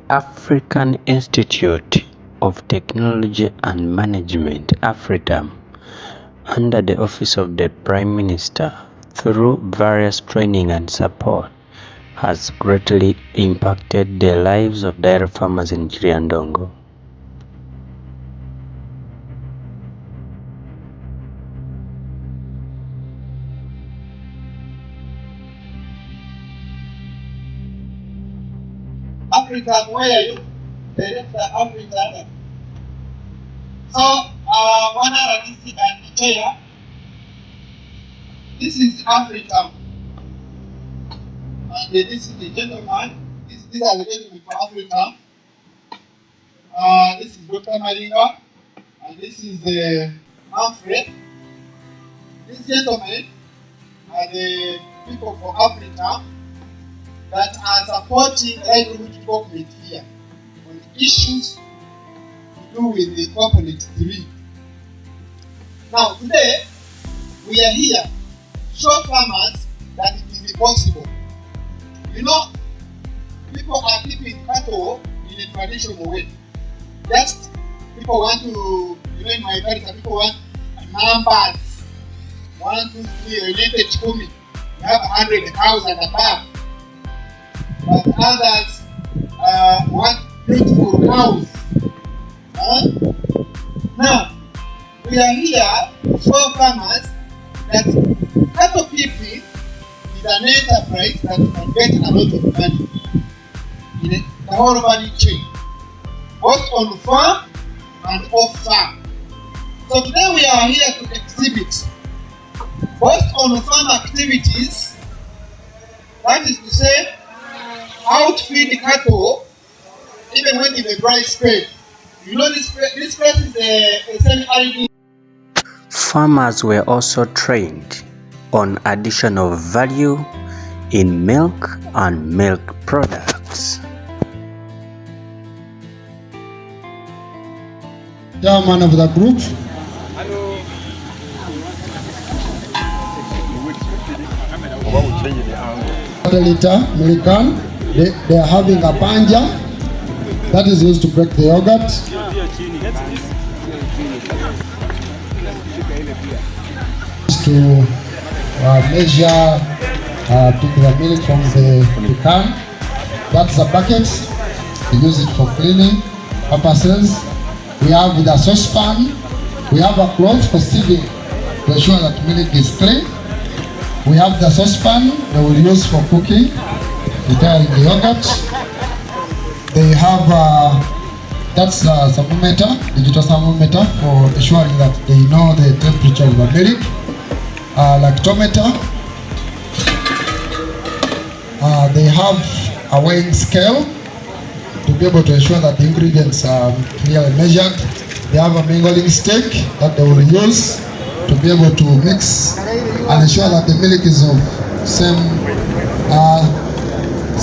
African Institute of Technology and Management (Afritam), under the Office of the Prime Minister, through various training and support, has greatly impacted the lives of dairy farmers in Kiryandongo. Afritam, where are you? Director Afritam. So, one analyst and chair. This is Afritam. And this is the gentleman. These are the gentlemen for Afritam. This is Dr. Malinga. And this is Manfred. These gentlemen are the people for Afritam that are supporting livelihood development here on issues to do with the component 3. Now today we are here to show farmers that it is possible. You know, people are keeping cattle in a traditional way. Just people want to, in my culture, people want numbers. 1, 2, 3, related to me. You have 100 cows and above. But others want beautiful cows. Now, we are here to show farmers that cattle keeping is an enterprise that can get a lot of money in the whole value chain, both on farm and off farm. So today we are here to exhibit both on farm activities, that is to say, how to feed the cattle even when it's a dry spell. You know, this place is a semi-arid. Farmers were also trained on addition of value in milk and milk products. Chairman of the group. Liter American. They are having a panja that is used to break the yogurt. To measure, take the milk from the can. That's a bucket. We use it for cleaning purposes. We have the saucepan. We have a cloth for sieving to ensure that milk is clean. We have the saucepan they will use for cooking, preparing the yogurt. They have that's a thermometer, digital thermometer, for ensuring that they know the temperature of the milk. Lactometer. They have a weighing scale to be able to ensure that the ingredients are clearly measured. They have a mingling stick that they will use to be able to mix and ensure that the milk is of same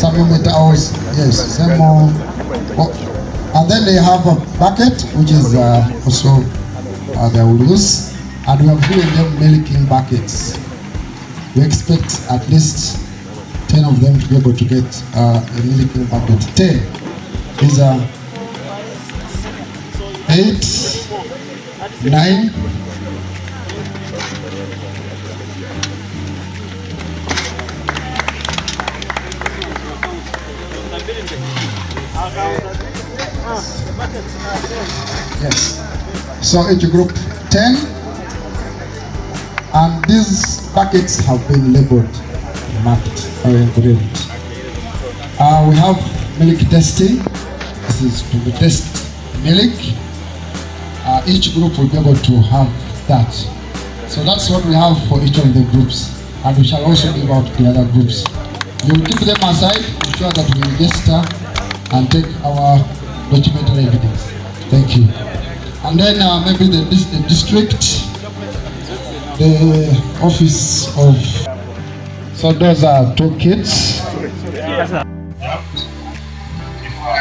thermometer or yes, same. And then they have a bucket which is also they will use, and we have given them milking buckets. We expect at least 10 of them to be able to get a milking bucket. 10. These are 8, 9. Yes. So each group 10, and these buckets have been labeled, marked, or engraved. We have milk testing. This is to test milk. Each group will be able to have that. So that's what we have for each of the groups, and we shall also give out to the other groups. We will keep them aside, ensure that we register and take our documentary evidence. Thank you. And then maybe the district, the office of. So those are 2 kids. Before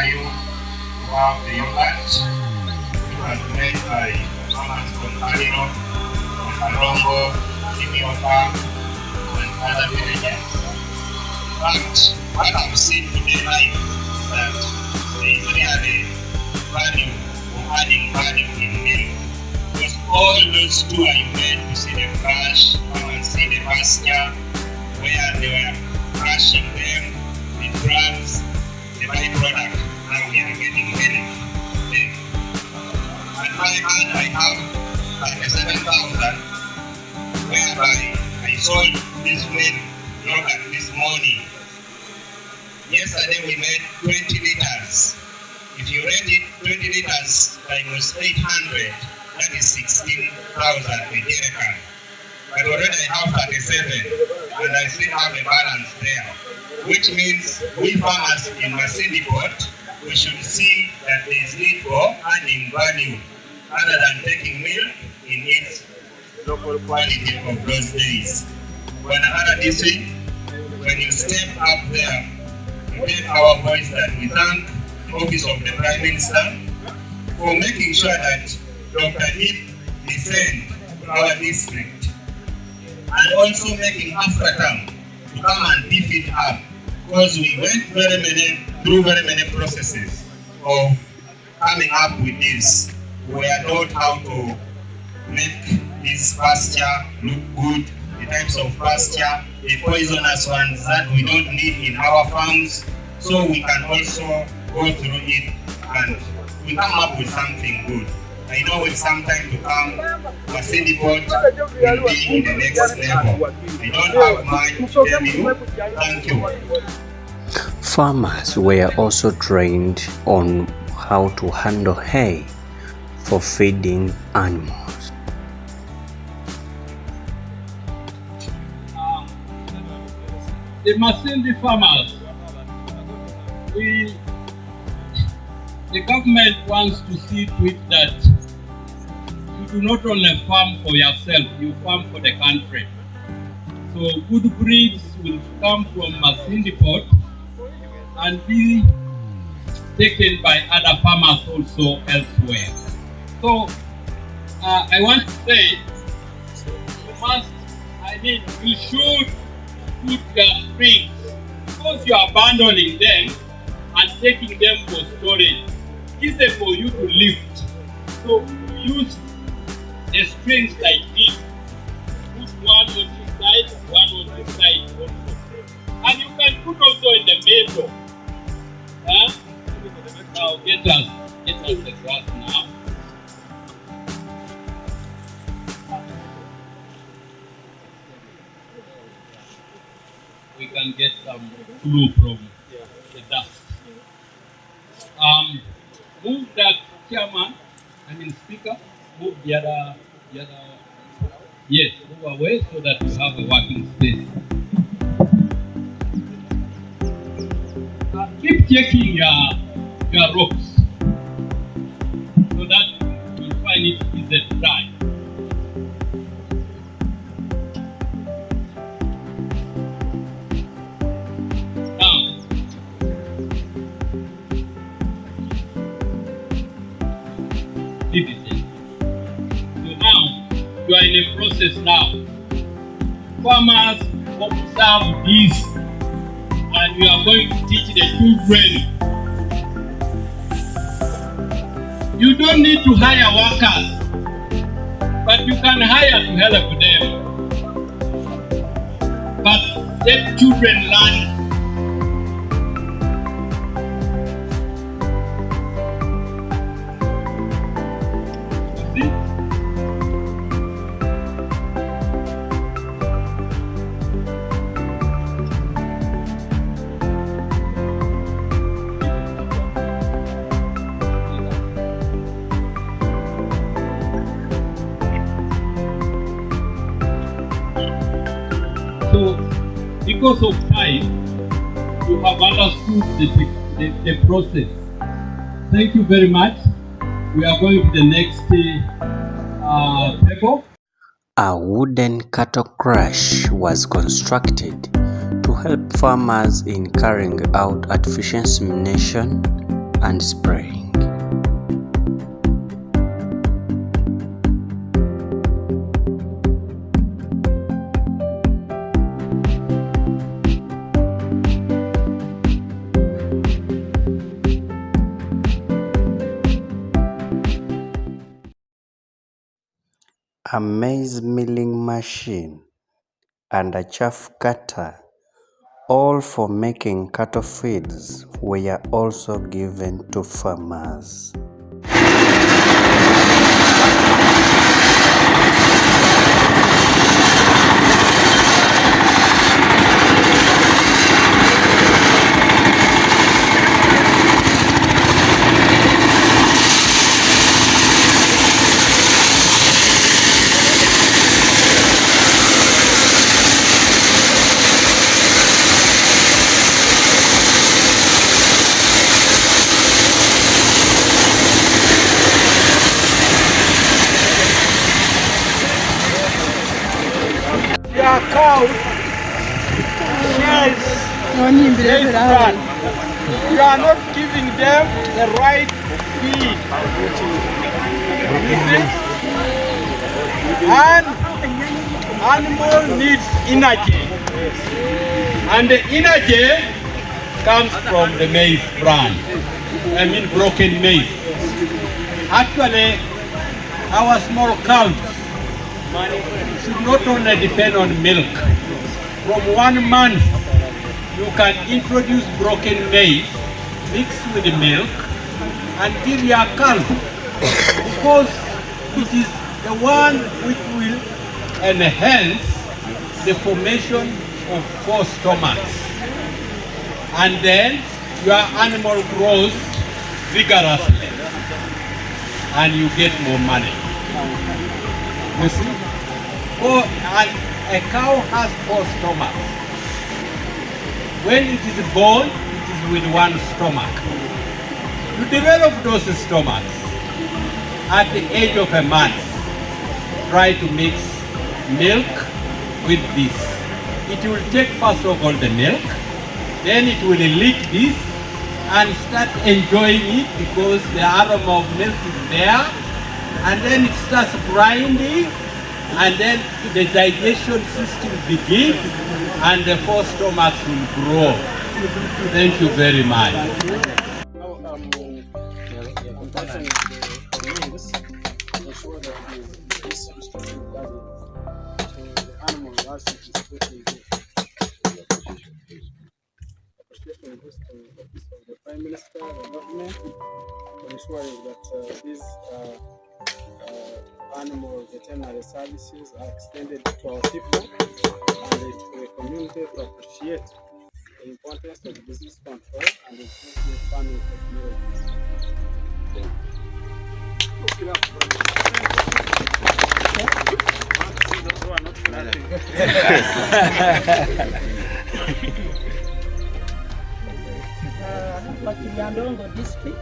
you have the yogurt, it was made by Thomas Contalino, Kiryandongo, Kimioka, and other villagers. But what I'm seeing today live is that they usually have a value or adding value in milk. Because all those two are you made to see the crush, come and see the pasture, where they were crushing them, the drugs, the byproduct. Now we are getting milk. At my hand I have like 7,000, whereby I sold this milk yogurt this morning. Yesterday we made 20 liters. If you rate it, 20 liters times 800, that is 16,000 a jerrycan. But already I have 37, and I still have a balance there. Which means we farmers in Masindi Port, we should see that there is need for adding value other than taking milk in its local quality of those days. When another district, when you step up there, you take our voice that we thank the Office of the Prime Minister for making sure that Dr. Ip descend to our district, and also making Afritam to come and beef it up, because we went through very many processes of coming up with this. We are taught how to make this pasture look good, the types of pasture, the poisonous ones that we don't need in our farms, so we can also go through it and we come up with something good. I know with some time to come, Masindi Port will be in the next level. I don't have much to tell you. Thank you. Farmers were also trained on how to handle hay for feeding animals. The Masindi farmers, the government wants to see to it that you do not only farm for yourself, you farm for the country. So good breeds will come from Masindi Port and be taken by other farmers also elsewhere. So I want to say, you should put your strings, because you are abandoning them and taking them for storage. Easy for you to lift. So use the strings like this. Put one on this side, one on this side also. And you can put also in the middle. Now get us the grass now. We can get some glue from the dust. Move that speaker, move the other, yes, move away so that you have a working space. Keep checking your ropes so that you'll find it easy to tie. So now, you are in a process now. Farmers observe this, and we are going to teach the children. You don't need to hire workers, but you can hire to help them. But let children learn. So, because of time, you have understood the process. Thank you very much. We are going to the next table. A wooden cattle crush was constructed to help farmers in carrying out artificial insemination and spraying. a maize milling machine, and a chaff cutter, all for making cattle feeds, were also given to farmers. Their cows shares this brand. You are not giving them the right feed. You see? And animal needs energy. And the energy comes from the maize bran. I mean broken maize. Actually, our small cows should not only depend on milk. From 1 month, you can introduce broken maize, mix with the milk, and give your calf, because it is the one which will enhance the formation of 4 stomachs. And then your animal grows vigorously, and you get more money. You see? A cow has 4 stomachs. When it is born, it is with 1 stomach. You develop those stomachs at the age of a month. Try to mix milk with this. It will take first of all the milk, then it will lick this and start enjoying it because the aroma of milk is there, and then it starts grinding, and then the digestion system begins and the 4 stomachs will grow. Thank you very much. The Prime Minister, the government, for ensuring that these animal veterinary services are extended to our people and to the community to appreciate the importance of disease control and improving farming technologies. Kiryandongo district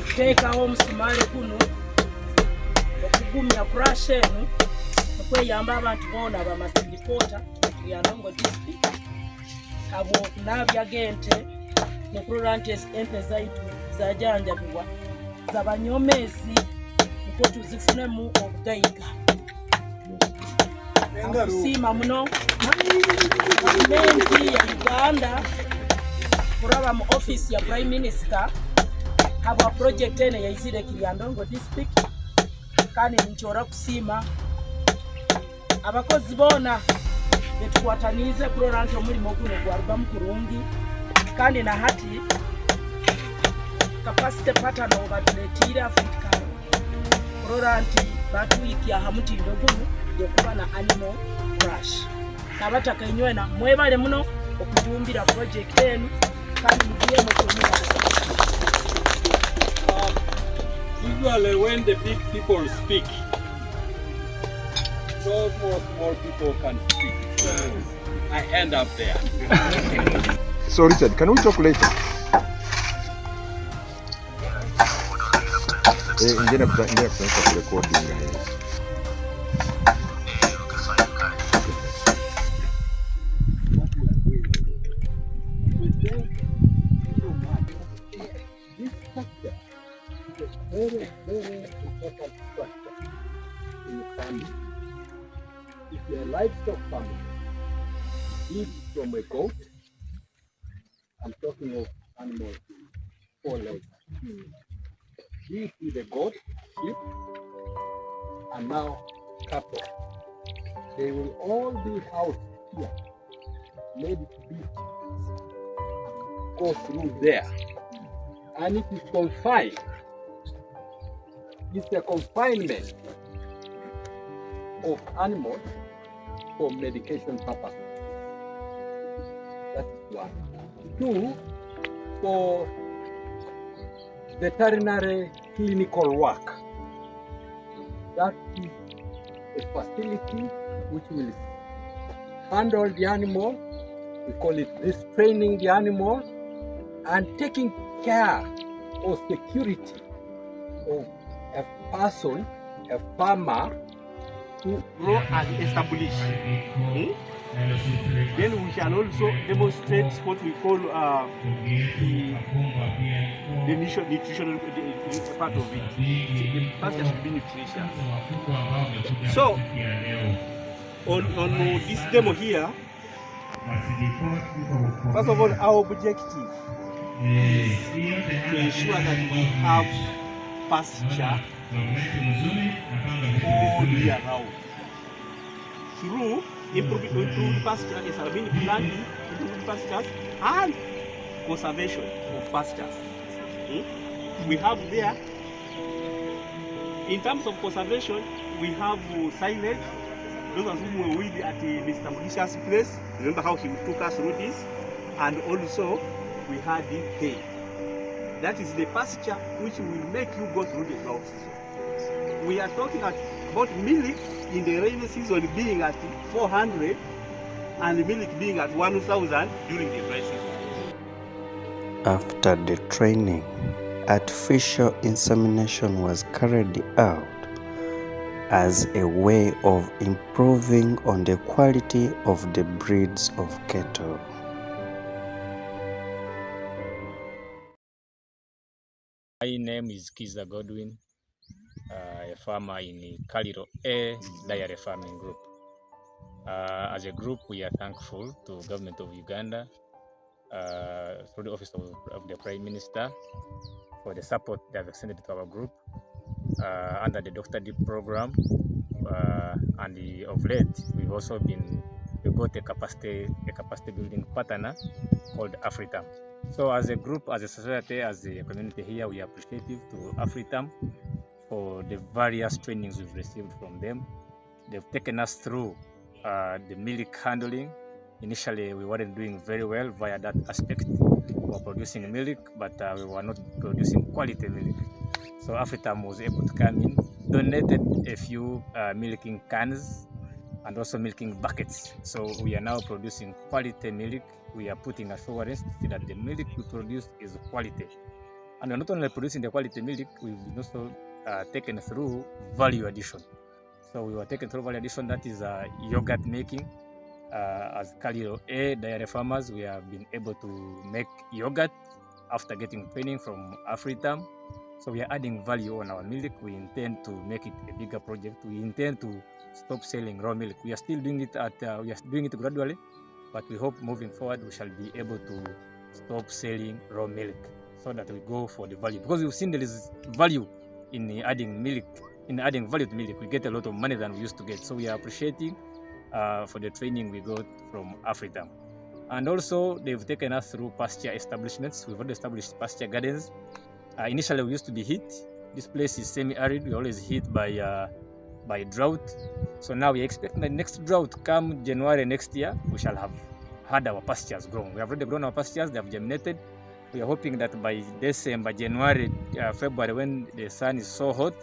kuteekawo omusumaali guno okugumya crash eno okweyamba abantu boona bamasiripota Kiryandongo district abo okunaabya gente nekurora nti ente zaitu zajanjabibwa zabanyomezi nikwo tuzifunemu obugayiga akusiima muno gavumenti ya Uganda kuraba mu office ya Prime Minister habwa project ene yaizire Kiryandongo district kandi ninchora kusiima abakozi boona betukwatanize kurora nti omulimo guno gwarugamu kurungi kandi na hati capacity pattern obatuletire Afritam kurora nti batuyikya hamutindo guno gwokuba na animal crash nabataka inywena mwebale muno okujumbira project enu kandi mugiye mukumira. Usually when the big people speak, those small people can speak. So I end up there. So Richard, can we talk later? Ingine kufanya recording. Very, very important structure in farming. If you're a livestock farmer, eat from a goat, I'm talking of animals, 4 legs. Eat with a goat, sheep, and now cattle. They will all be housed here, made to be go through there. And it is confined. It's a confinement of animals for medication purposes. That is one. Two, for veterinary clinical work. That is a facility which will handle the animal. We call it restraining the animal and taking care or security of a person, a farmer, to grow and establish. Then we shall also demonstrate what we call the nutritional part of it. The pasture should be nutritious. So, on this demo here, first of all, our objective is to ensure that we have pasture all year round through improved pasture, planting, improved pastures, and conservation of pastures. We have there, in terms of conservation, we have silage. Those of whom were with at Mr. Mugisha's place, remember how he took us through this, and also we had the hay. That is the pasture which will make you go through the drought season. We are talking about milk in the rainy season being at 400 and milk being at 1,000 during the dry season. After the training, artificial insemination was carried out as a way of improving on the quality of the breeds of cattle. My name is Kiza Godwin, a farmer in the Kiryandongo Dairy Farming Group. As a group, we are thankful to Government of Uganda, through the Office of the Prime Minister, for the support they have extended to our group under the Dr. Deep program. And of late, we got a capacity building partner called Afritam. So as a group, as a society, as a community here, we are appreciative to Afritam for the various trainings we've received from them. They've taken us through the milk handling. Initially, we weren't doing very well via that aspect. We were producing milk, but we were not producing quality milk. So Afritam was able to come in, donated a few milking cans and also milking buckets. So we are now producing quality milk. We are putting assurance to see that the milk we produce is quality. And we're not only producing the quality milk, we've also taken through value addition. So we were taken through value addition, that is yogurt making. As Kiryandongo dairy farmers, we have been able to make yogurt after getting training from Afritam. So we are adding value on our milk. We intend to make it a bigger project. We intend to stop selling raw milk. We are still doing it gradually, but we hope moving forward we shall be able to stop selling raw milk so that we go for the value. Because we've seen there is value in adding milk, in adding value to milk. We get a lot of money than we used to get. So we are appreciating for the training we got from Afritam. And also they've taken us through pasture establishments. We've already established pasture gardens. Initially, we used to be hit. This place is semi-arid. We're always hit by drought. So now we're expecting the next drought come January next year. We shall have had our pastures grown. We have already grown our pastures. They have germinated. We are hoping that by December, January, February, when the sun is so hot,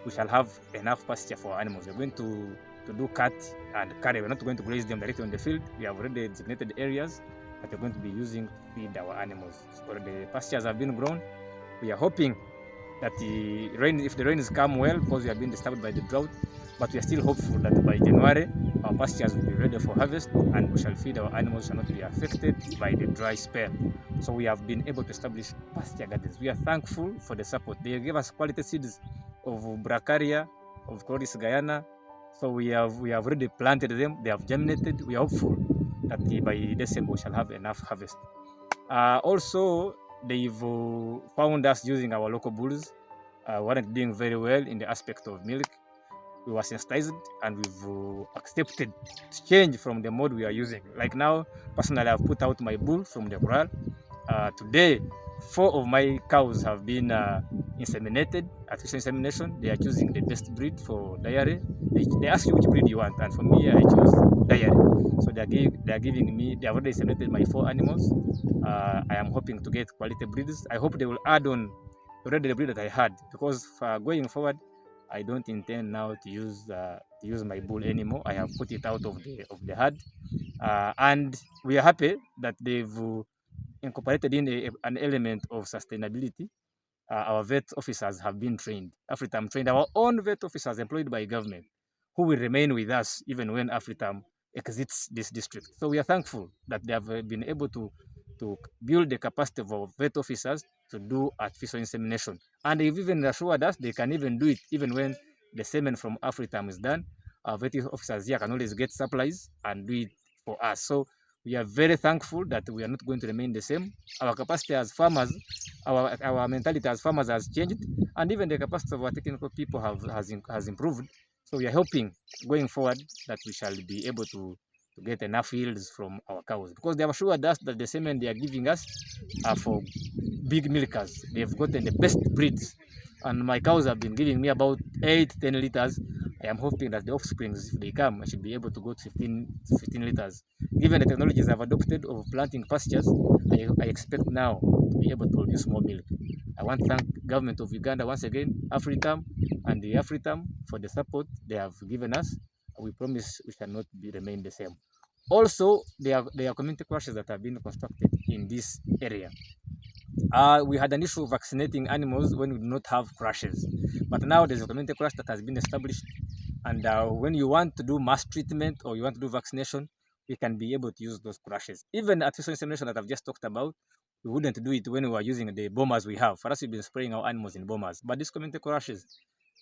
we shall have enough pasture for our animals. We're going to do cut and carry. We're not going to graze them directly on the field. We have already designated areas that we're going to be using to feed our animals. So the pastures have been grown. We are hoping that if the rains come well, because we have been disturbed by the drought, but we are still hopeful that by January, our pastures will be ready for harvest and we shall feed our animals, shall not be affected by the dry spell. So we have been able to establish pasture gardens. We are thankful for the support. They gave us quality seeds of Bracaria, of Chloris Guyana. So we have already planted them. They have germinated. We are hopeful that by December we shall have enough harvest. Also, they've found us using our local bulls. Weren't doing very well in the aspect of milk. we were sensitized and we've accepted to change from the mode we are using. Like now, personally, I've put out my bull from the corral. Today, 4 of my cows have been inseminated, artificial insemination. They are choosing the best breed for dairy. They ask you which breed you want, and for me, I choose dairy. So they are giving me, they have already inseminated my 4 animals. I am hoping to get quality breeds. I hope they will add on already the breed that I had, because going forward, I don't intend now to use my bull anymore. I have put it out of the herd, and we are happy that they've incorporated in an element of sustainability. Our vet officers have been trained. Afritam trained our own vet officers employed by government, who will remain with us even when Afritam exits this district. So we are thankful that they have been able to build the capacity of our vet officers to do artificial insemination. And they've even assured us they can even do it even when the semen from Afritam is done. Our vet officers here can always get supplies and do it for us. So we are very thankful that we are not going to remain the same. Our capacity as farmers, our mentality as farmers has changed, and even the capacity of our technical people has improved. So we are hoping going forward that we shall be able to get enough yields from our cows, because they have assured us that the semen they are giving us are for big milkers. They've gotten the best breeds, and my cows have been giving me about 8-10 liters. I am hoping that the offsprings, if they come, I should be able to go to 15 liters. Given the technologies I've adopted of planting pastures, I expect now to be able to produce more milk. I want to thank government of Uganda once again, Afritam and the Afritam, for the support they have given us. We promise we shall not remain the same. Also, there are community crashes that have been constructed in this area. We had an issue of vaccinating animals when we do not have crashes, but now there's a community crash that has been established, and when you want to do mass treatment or you want to do vaccination, we can be able to use those crashes. Even artificial insemination that I've just talked about, we wouldn't do it when we were using the bombers we have. For us, we've been spraying our animals in bombers, but these community crashes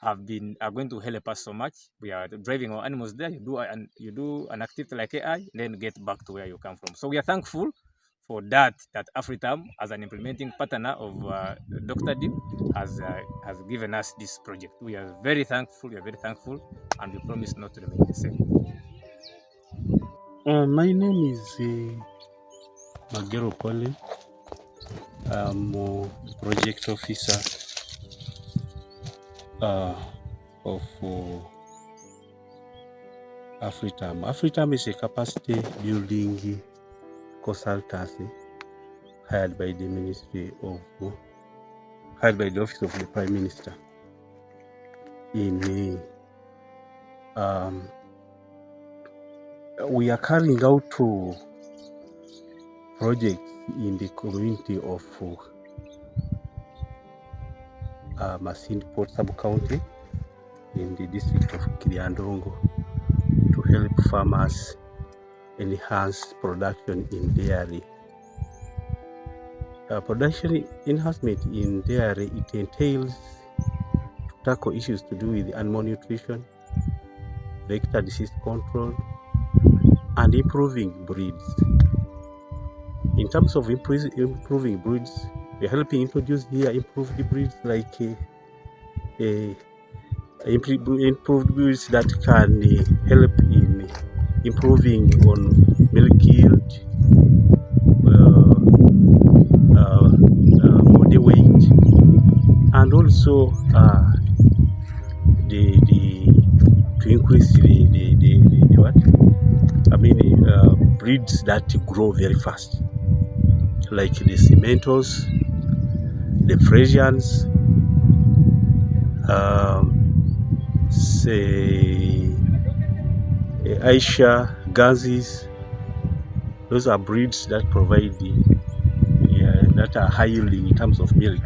are going to help us so much. We are driving our animals there. You do an activity like AI, then get back to where you come from. So we are thankful for that Afritam, as an implementing partner of Dr. Deep, has given us this project. We are very thankful. And we promise not to remain the same. My name is Magero Pole. I'm a project officer of Afritam. Afritam is a capacity building consultancy hired by the Office of the Prime Minister in we are carrying out projects in the community of Masindi Port Sub-County in the district of Kiryandongo to help farmers enhance production in dairy. Production enhancement in dairy, it entails to tackle issues to do with animal nutrition, vector disease control, and improving breeds. In terms of improving breeds, we are helping introduce here improved breeds like improved breeds that can help in improving on milk yield, body weight, and also to increase breeds that grow very fast, like the Cementos, the Frisians, Aisha, Gazis. Those are breeds that provide that are high yielding in terms of milk.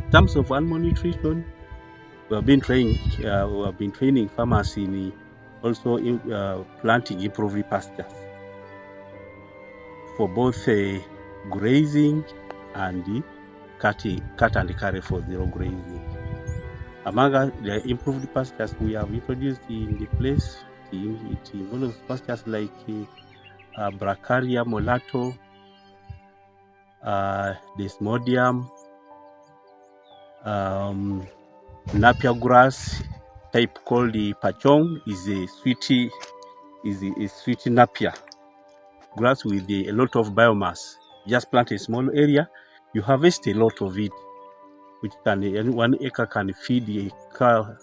In terms of animal nutrition, we have been training farmers in also planting improved pastures for both grazing and cut and carry for zero grazing. Among the improved pastures we have introduced in the place, it involves pastures like Bracharia molato, Desmodium, Napier grass, type called the pachong is a sweet napier grass with a lot of biomass. Just plant a small area, you harvest a lot of it, which can 1 acre can feed a cow,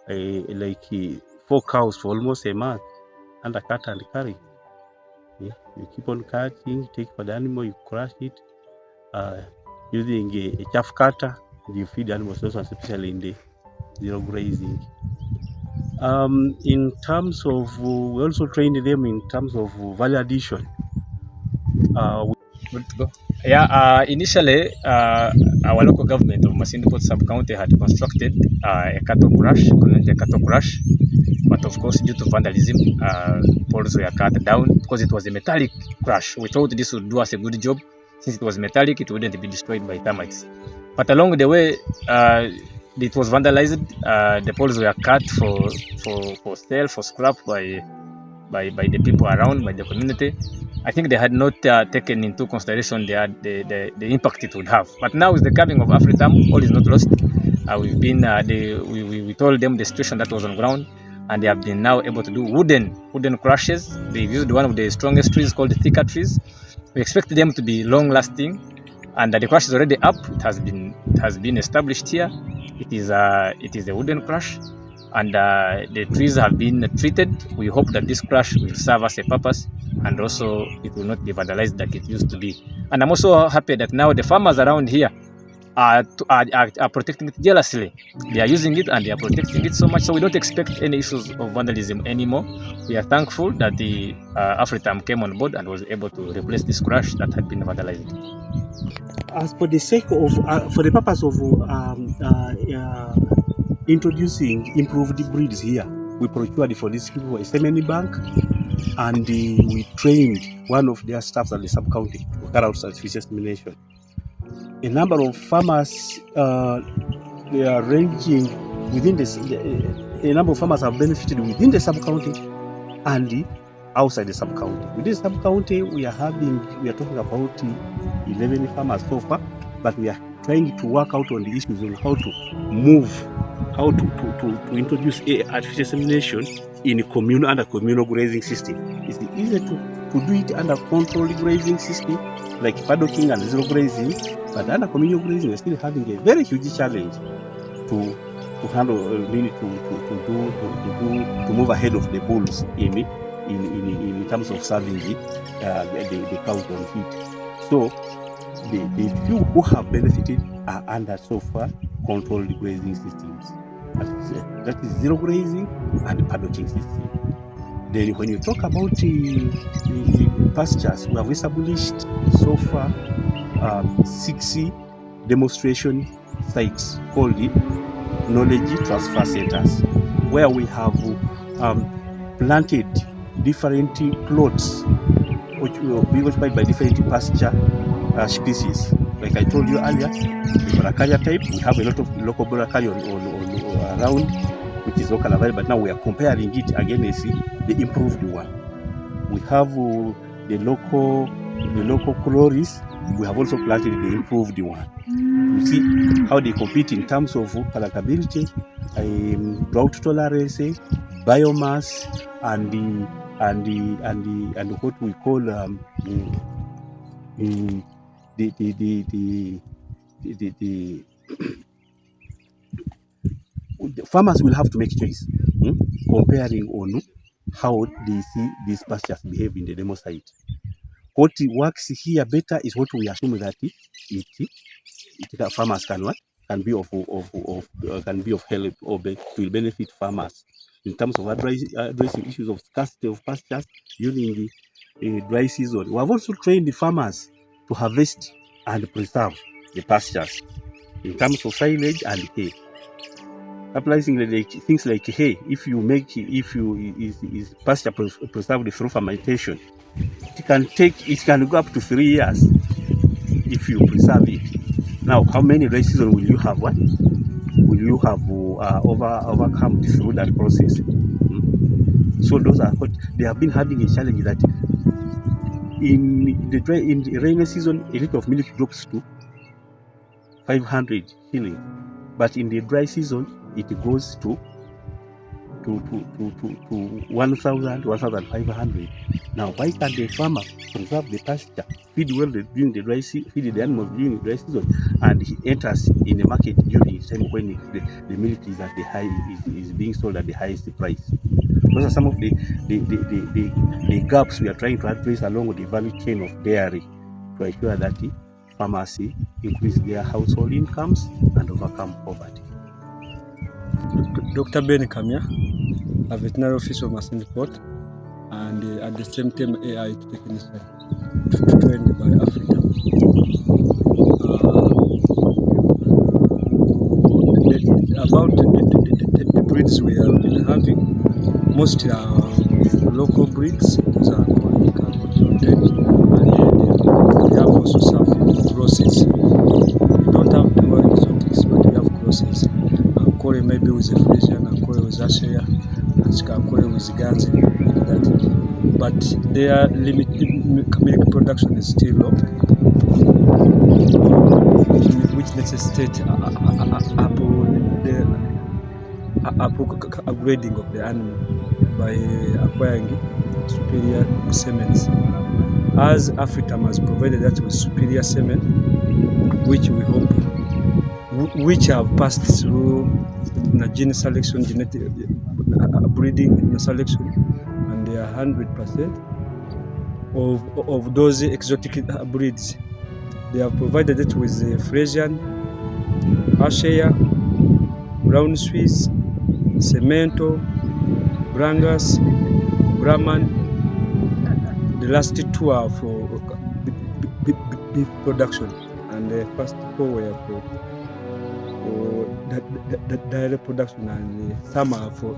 like 4 cows for almost a month, and a cut and carry. Yeah. You keep on cutting, take for the animal, you crush it using a chaff cutter. You feed the animals, also especially in the zero grazing. In terms of, we also trained them in terms of value addition. Good to go. Yeah, initially, our local government of Masindipot sub-county had constructed a cattle crush, community cattle crush, but of course, due to vandalism, poles were cut down because it was a metallic crush. We thought this would do us a good job. Since it was metallic, it wouldn't be destroyed by termites. But along the way, it was vandalized. The poles were cut for sale, for scrap by the people around, by the community. I think they had not taken into consideration the impact it would have. But now with the coming of Afritam, all is not lost. We told them the situation that was on ground, and they have been now able to do wooden crushes. They've used one of the strongest trees called the thicker trees. We expect them to be long lasting, and the crush is already up. It has been established here. It is a wooden crush, and the trees have been treated. We hope that this crush will serve as a purpose, and also it will not be vandalized like it used to be. And I'm also happy that now the farmers around here are protecting it jealously. They are using it and they are protecting it so much, so we don't expect any issues of vandalism anymore. We are thankful that the Afritam came on board and was able to replace this crush that had been vandalized. As for the sake of, for the purpose of introducing improved breeds here, we procured for these people a semen bank, and we trained one of their staffs at the sub-county to carry out such insemination. A number of farmers, they are ranging within a number of farmers have benefited within the sub-county and outside the sub-county. Within the sub-county, we are talking about 11 farmers so far, but we are trying to work out on the issues on how to introduce artificial insemination in under communal grazing system. It's easier to do it under controlled grazing system like paddocking and zero grazing, but under communal grazing we're still having a very huge challenge to handle, to move ahead of the bulls in terms of serving the cows on heat. So the few who have benefited are under so far controlled grazing systems. That is zero grazing and paddocking system. Then when you talk about the pastures, we have established so far 60 demonstration sites called the knowledge transfer centers, where we have planted different plots which will be occupied by different pasture species. Like I told you earlier, the Boracaya type, we have a lot of local Boracaya around, which is local available, but now we are comparing it against the improved one. We have the local Cloris, we have also planted the improved one. You see how they compete in terms of palatability, drought tolerance, biomass, and what we call the farmers will have to make choice, comparing on how they see these pastures behave in the demo site. What works here better is what we assume that farmers can be of help or will benefit farmers in terms of addressing issues of scarcity of pastures during the dry season. We have also trained the farmers to harvest and preserve the pastures in terms of silage and hay. Applying things like hay, if is pasture preserved through fermentation, it can go up to 3 years if you preserve it. Now, how many dry seasons will you have? What will you have overcome through that process? So those are what they have been having a challenge that in the rainy season, a liter of milk drops to 500 shillings. but in the dry season it goes to 1,000, 1,500. Now, why can't the farmer conserve the pasture, feed well during the dry season, feed the animals during the dry season, and he enters in the market during the time when the milk is at the high, is being sold at the highest price? Those are some of the gaps we are trying to address along the value chain of dairy to ensure that the farmers increase their household incomes and overcome poverty. Dr. Ben Kamya, a veterinary officer of Masindi Port, and at the same time AI technician trained by Afritam. About the breeds we have been having, mostly are local breeds, those are content, and we have also some crosses. We don't have pure exotics, but we have crosses. Kore maybe with a Frisian, and Kore with Ashaya, and Kore with Ganzi, that. But their milk production is still low, which necessitates upgrading of the animal by acquiring superior semens. As Afritam has provided that with superior semen, which we hope, which have passed through gene selection, genetic breeding selection, and they are 100% of those exotic breeds. They have provided it with the Frisian, Ashaya, Brown Swiss, Cemento, Brangus, Brahman. The last two are for beef production, and the first four were for dairy production, and some are for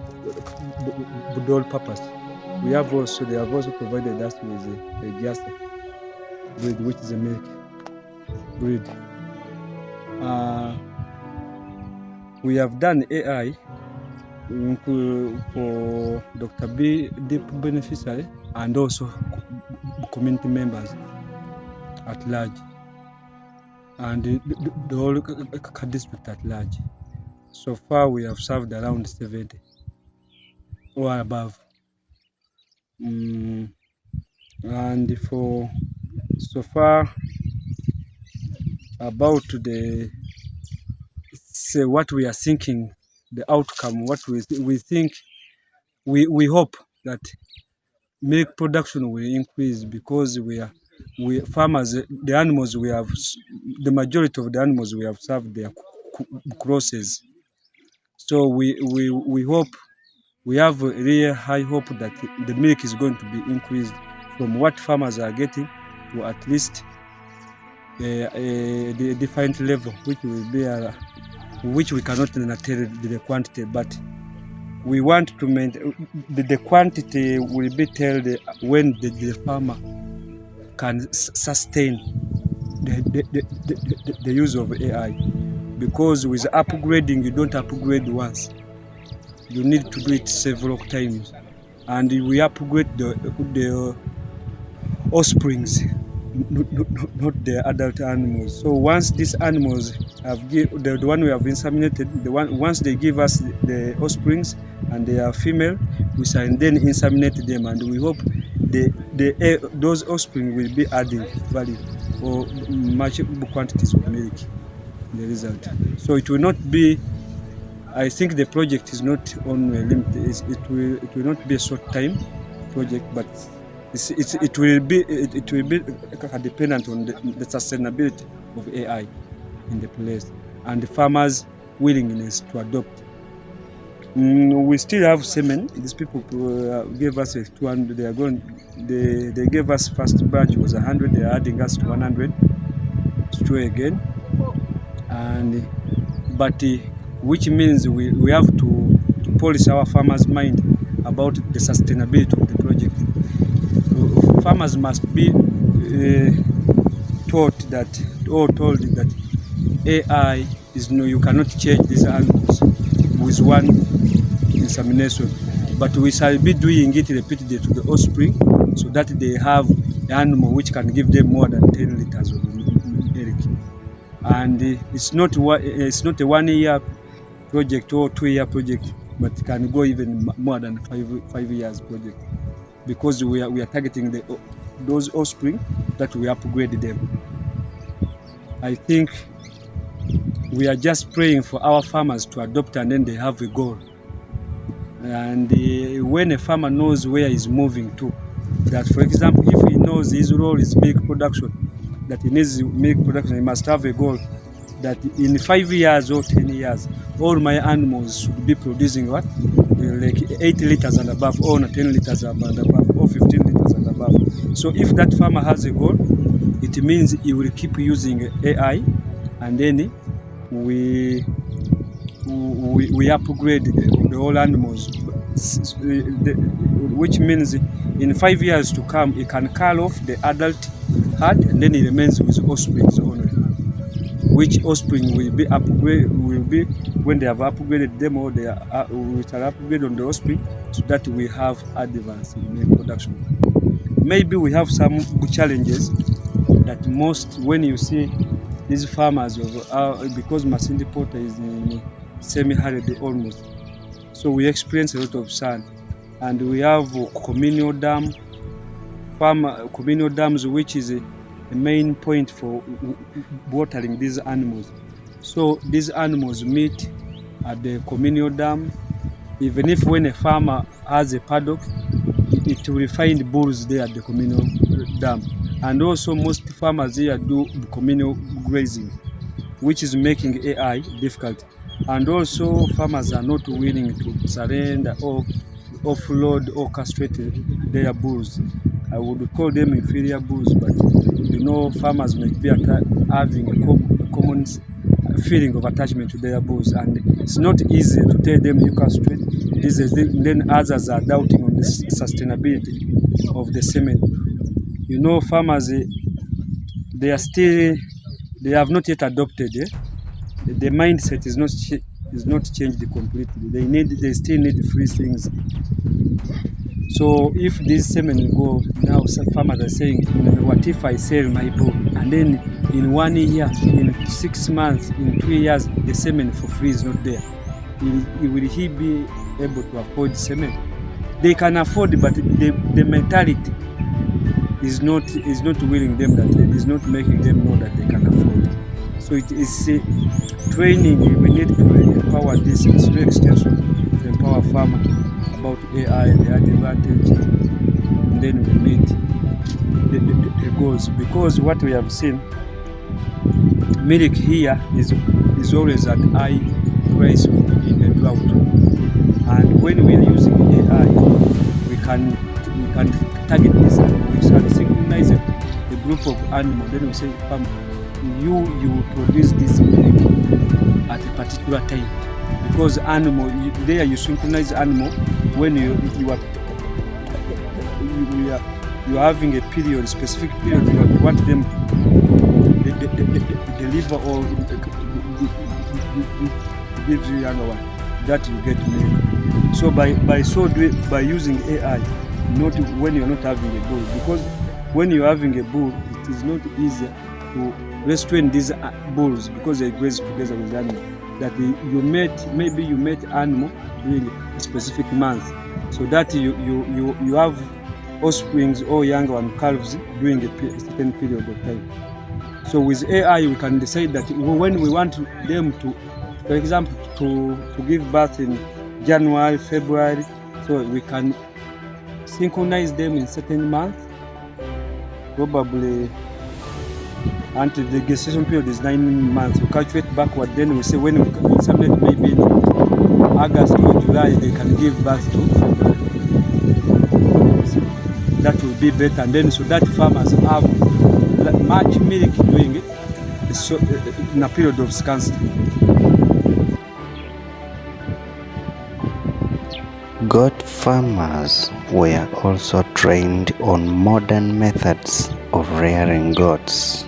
dual purpose. They have also provided us with a Giasa breed, which is a milk breed. We have done AI for Dr. B deep beneficiary and also community members at large, and the whole district at large. So far we have served around 70 or above. And for so far about what we are thinking, the outcome, what we think, we hope that milk production will increase, because we farmers, the animals we have, the majority of the animals we have served their crosses. So we hope, we have a really high hope that the milk is going to be increased from what farmers are getting to at least a defined level, which will be which we cannot tell the quantity, but we want to maintain the quantity will be told when the farmer can sustain the use of AI, because with upgrading you don't upgrade once, you need to do it several times, and we upgrade the offsprings, not the adult animals. So once these animals have the one we have inseminated, once they give us the offsprings and they are female, we can then inseminate them, and we hope those offspring will be adding value or much quantities of milk in the result. So it will not be, I think the project is not only limited, it will not be a short time project, but it will be dependent on the sustainability of AI in the place and the farmers' willingness to adopt. We still have semen. These people gave us 200. They gave us first batch was 100. They are adding us to 100. True again, and but which means we have to polish our farmers' mind about the sustainability of the project. Farmers must be told that AI is you cannot change these animals with one insemination, but we shall be doing it repeatedly to the offspring, so that they have an animal which can give them more than 10 liters of milk. and it's not a 1 year project or 2 year project, but it can go even more than 5 years project, because we are targeting those offspring that we upgrade them. I think we are just praying for our farmers to adopt, and then they have a goal. And when a farmer knows where he's moving to, that for example, if he knows his role is milk production, that he needs milk production, he must have a goal that in 5 years or 10 years, all my animals should be producing what? Like 8 liters and above, or 10 liters and above, or 15 liters and above. So if that farmer has a goal, it means he will keep using AI, and then we upgrade the whole animals, which means in 5 years to come, he can cull off the adult herd, and then he remains with offspring only. Which offspring will be when they have upgraded them, or they are which are upgraded on the offspring, so that we have advance in milk production. Maybe we have some challenges that most, when you see these farmers because Masindi Porter is in semi-arid almost, so we experience a lot of sun, and we have communal dams, which is a main point for watering these animals. So these animals meet at the communal dam. Even if when a farmer has a paddock, it will find bulls there at the communal dam. And also most farmers here do communal grazing, which is making AI difficult. And also farmers are not willing to surrender or offload or castrate their bulls. I would call them inferior bulls, but farmers might be having a common feeling of attachment to their bulls, and it's not easy to tell them you castrate. Then others are doubting on the sustainability of the semen. Farmers, they have not yet adopted. The mindset is not changed completely. They still need free things. So if this semen go now, some farmers are saying, what if I sell my bull, and then in 1 year, in 6 months, in 2 years, the semen for free is not there? Will he be able to afford semen? They can afford, but the mentality is not willing them, that is not making them know that they can afford. So it is training. We need to empower this through extension, to empower farmer about AI, the advantage, and then we meet the goals. Because what we have seen, milk here is always at high price in a drought, and when we are using AI, we can target this. We can synchronize a group of animals. Then we say, you produce this milk at a particular time, because animal there you synchronize animal when you are having a period, specific period you want them to deliver or give you younger one, that you get milk. So by using AI, not when you're not having a bull, because when you're having a bull, it is not easy to restrain these bulls, because they graze together with the animal. That maybe you met animal during a specific month, so that you have offsprings or younger one calves during a certain period of time. So with AI, we can decide that when we want them to, for example, to give birth in January, February, so we can synchronize them in certain months, probably until the gestation period is 9 months. We calculate backward, then we say when we submit, maybe in August or July, they can give birth to February. So that will be better, and then so that farmers have much milk doing it in a period of scarcity. Goat farmers were also trained on modern methods of rearing goats.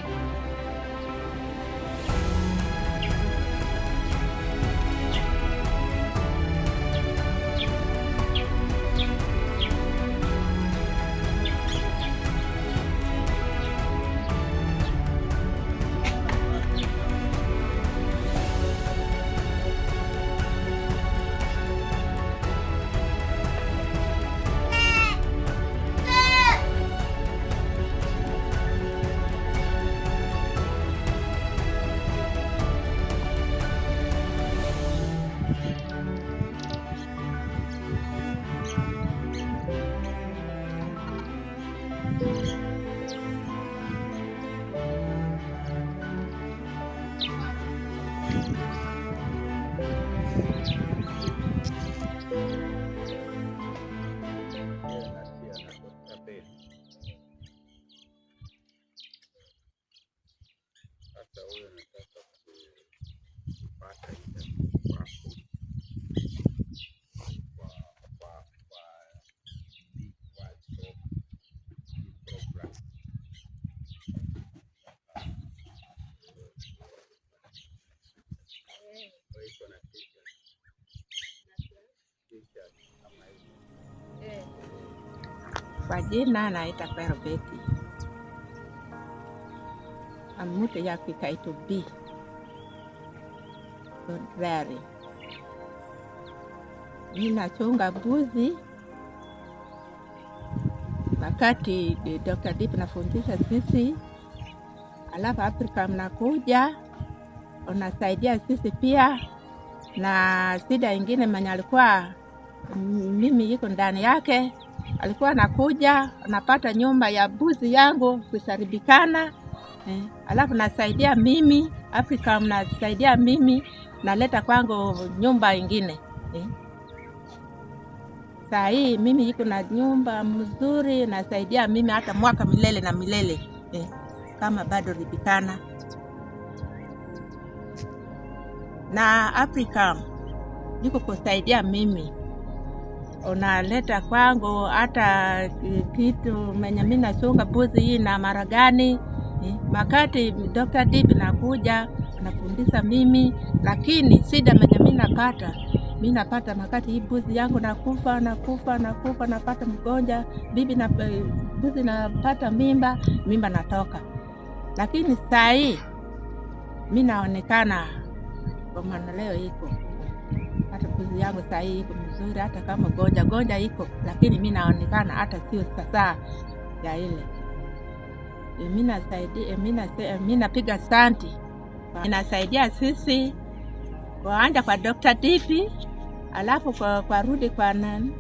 Kwa jina naita Kwero Betty. Amute ya kikaito B. Rari. Ninachunga mbuzi wakati Dr. Deep nafundisha sisi, alafu Afritam nakuja unasaidia sisi pia, na shida ingine mwenye alikuwa mimi yuko ndani yake, alikuwa anakuja anapata nyumba ya mbuzi yangu kusaribikana, alafu nasaidia mimi, Afritam nasaidia mimi, naleta kwangu nyumba ingine. Saa hii mimi yuko na nyumba mzuri, nasaidia mimi hata mwaka milele na milele, kama bado ribikana. Na Afritam yuko kusaidia mimi, unaleta kwangu hata kitu mwenye mimi nachunga mbuzi hii na maragani. Wakati Dr. Deep nakuja anafundisha mimi, lakini shida mwenye mimi napata wakati hii mbuzi yangu nakufa, napata mgonja, mbuzi napata mimba natoka. Lakini saa hii mimi naonekana kwa maendeleo iko. Hata mbuzi yangu saa hii iko mzuri, hata kama gonja iko, lakini mimi naonekana hata sio sasa ya ile. Mimi nasaidia, mimi napiga asante. Ninasaidia sisi waanja kwa Dr. Deep, alafu kwa rudi kwa nani?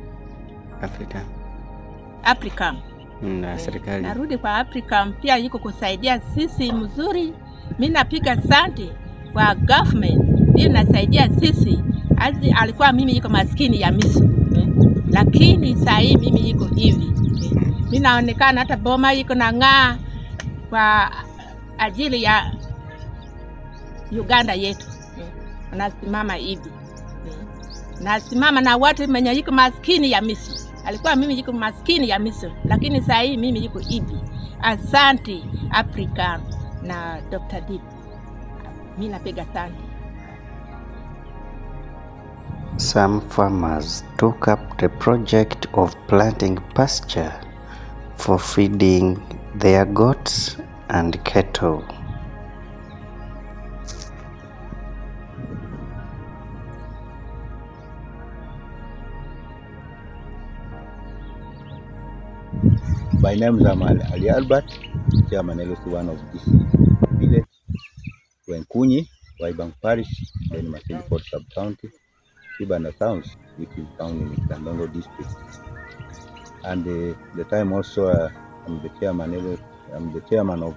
Afritam. Na serikali. Narudi kwa Afritam pia yuko kusaidia sisi mzuri. Mimi napiga asante kwa government, ndio nasaidia sisi. Alikuwa mimi yuko maskini ya miso, lakini saa hii mimi yuko hivi. Mimi naonekana hata boma yuko na ng'aa kwa ajili ya Uganda yetu. Nasimama hivi. Nasimama na watu mwenye yuko maskini ya miso. Alikuwa mimi yuko maskini ya miso, lakini saa hii mimi yuko hivi. Asante Afritam na Dr. Deep. Mimi napiga asante. Some farmers took up the project of planting pasture for feeding their goats and cattle. My name is Ali Albert, Chairman LC1 of this village, Wenkunyi, Waibang Parish, then Masili Sub-County, Kibanda Towns, which is found in Kiryandongo district. And the time also I'm the chairman of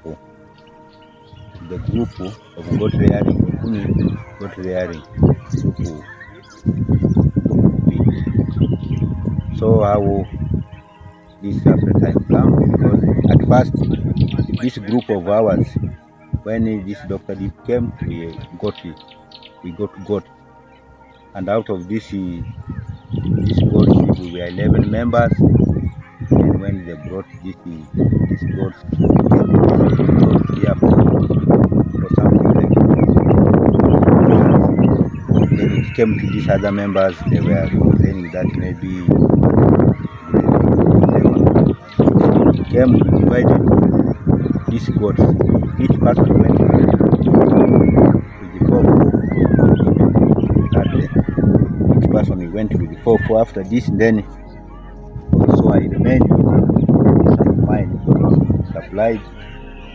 the group of goat rearing, Wenkunyi goat rearing group. So how this Afritam come, because at first this group of ours, when this Dr. Deep came, we got goat, and out of this goats we were 11 members. And when they brought this goats here for something like then it came to these other members, they were saying that maybe came, we divided these goats. Each person went with the 4. Each person went with the 4. After this, then also I remained with some of mine goats supplied,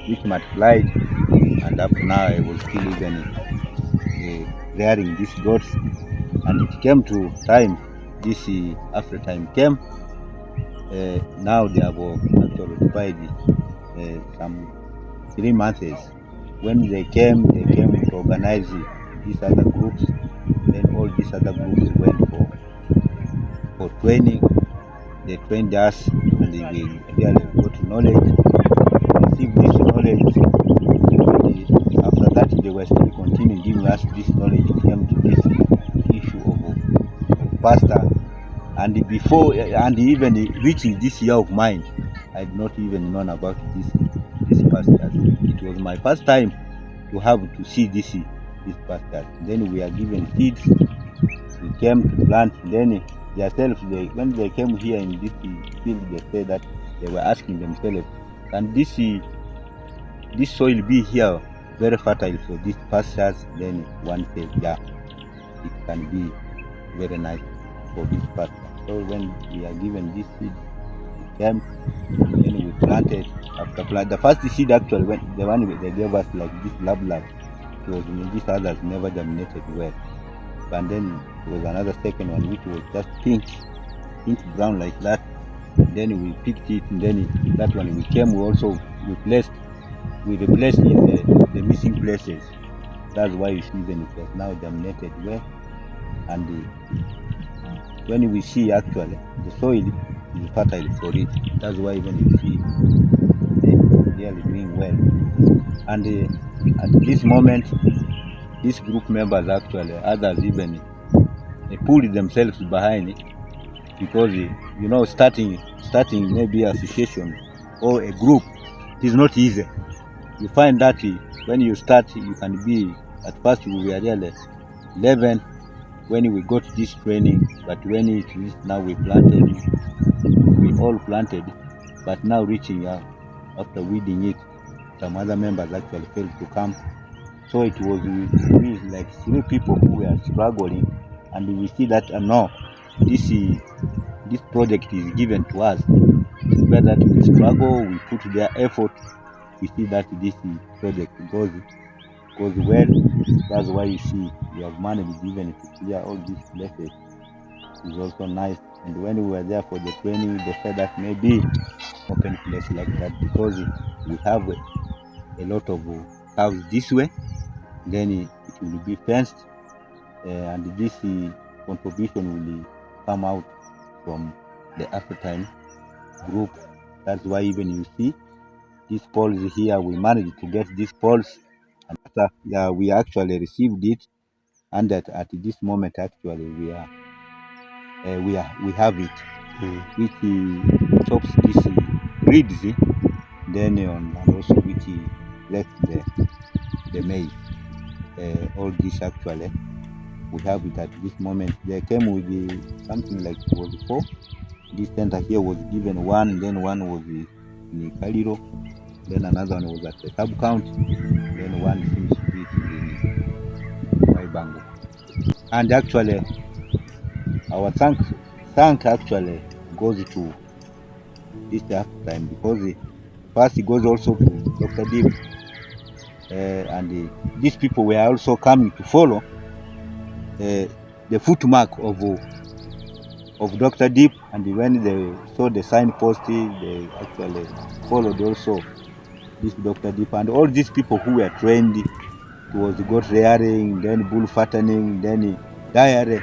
which multiplied, and up to now I was still even rearing these goats. And it came to time, this Afritam came. Now they have actually occupied some 3 months. When they came to organize these other groups. Then all these other groups went for training. They trained us, and we really got knowledge, received this knowledge. And after that, they were still continuing giving us this knowledge. It came to this issue of pastor. And before, and even reaching this year of mine, I had not even known about this pastures. It was my first time to have to see these pastures. Then we are given seeds. We came to plant. Then themselves, when they came here in this field, they said that they were asking themselves, can this soil be here very fertile for these pastures? Then one said, yeah, it can be very nice for this pasture. So when we are given this seed, we came, then we planted. After plant, the first seed actually, when the one they gave us, like this lab, it was, these others never germinated well. And then there was another second one which was just pink brown like that. Then we picked it, and then that one we came, we also replaced the missing places. That's why you see then it has now germinated well. And when we see actually the soil is fertile for it, that's why when you see they are really doing well. And at this moment, these group members actually, others even, they pulled themselves behind it, because starting maybe association or a group, it is not easy. You find that when you start, you can be, at first we were really 11 when we got this training, but when it is now we all planted, but now reaching after weeding it, some other members actually failed to come. So it was like 3 people who were struggling, and we see that no, this project is given to us. It's better that we struggle, we put their effort. We see that this project goes well. That's why you see we have managed even to clear all these places. It's also nice. And when we were there for the training, they said that maybe open place like that, because we have a lot of cows this way, then it will be fenced, and this contribution will come out from the Afritam group. That's why even you see these poles here, we managed to get these poles, and after we actually received it, and that at this moment actually we have it, which chops these reeds, then and also which left the maize. All this actually we have it at this moment. They came with something like it was 4. This center here was given 1, then one was in Kaliro, then another one was at the sub-count, then one seems to be in Waibango. And actually, our thank actually goes to this time, because first it goes also to Dr. Deep, and these people were also coming to follow the footmark of Dr. Deep, and when they saw the signpost, they actually followed also this Dr. Deep, and all these people who were trained towards goat rearing, then bull fattening, then dairy,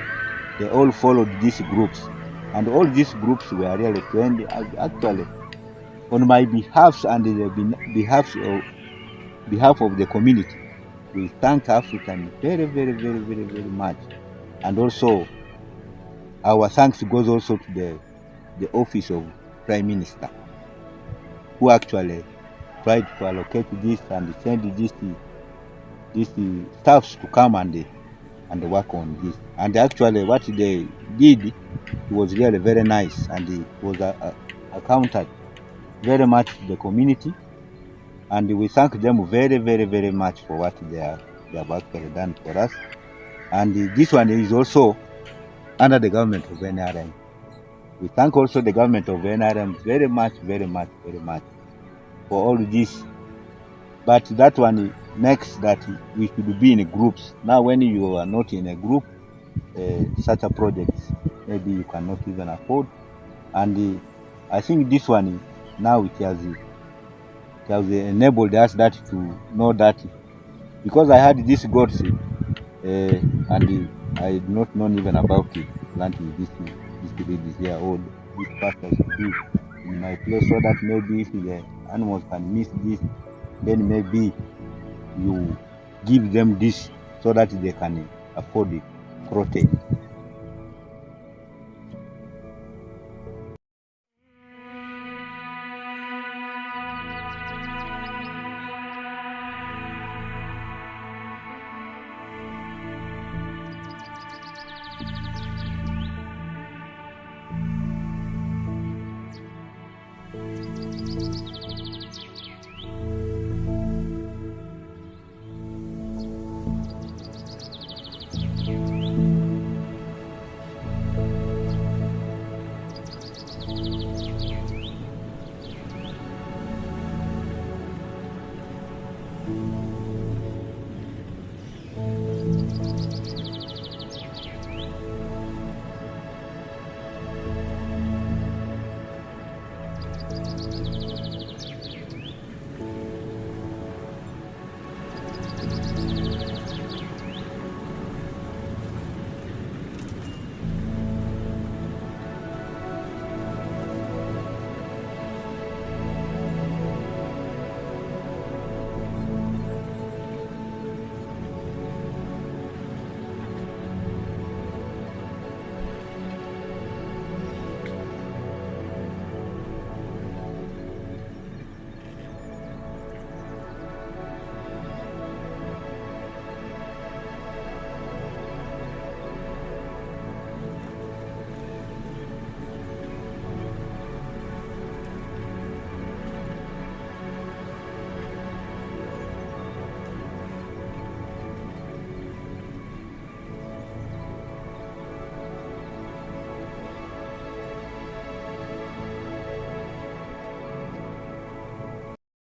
they all followed these groups, and all these groups were really trained actually on my behalf and the behalf of the community. We thank Afritam very, very, very, very, very much, and also our thanks goes also to the office of Prime Minister, who actually tried to allocate this and send these staffs to come and work on this. And actually what they did was really very nice, and it was accounted very much to the community, and we thank them very, very, very much for what they have actually done for us. And this one is also under the government of NRM. We thank also the government of NRM very much, very much, very much for all this. But that one makes that we should be in groups. Now when you are not in a group, such a project maybe you cannot even afford. And I think this one now it has enabled us that to know that, because I had this goats, and I did not know even about it, planting this reeds here, or this pastures to be in my place, so that maybe if the animals can miss this, then maybe you give them this so that they can afford it protein.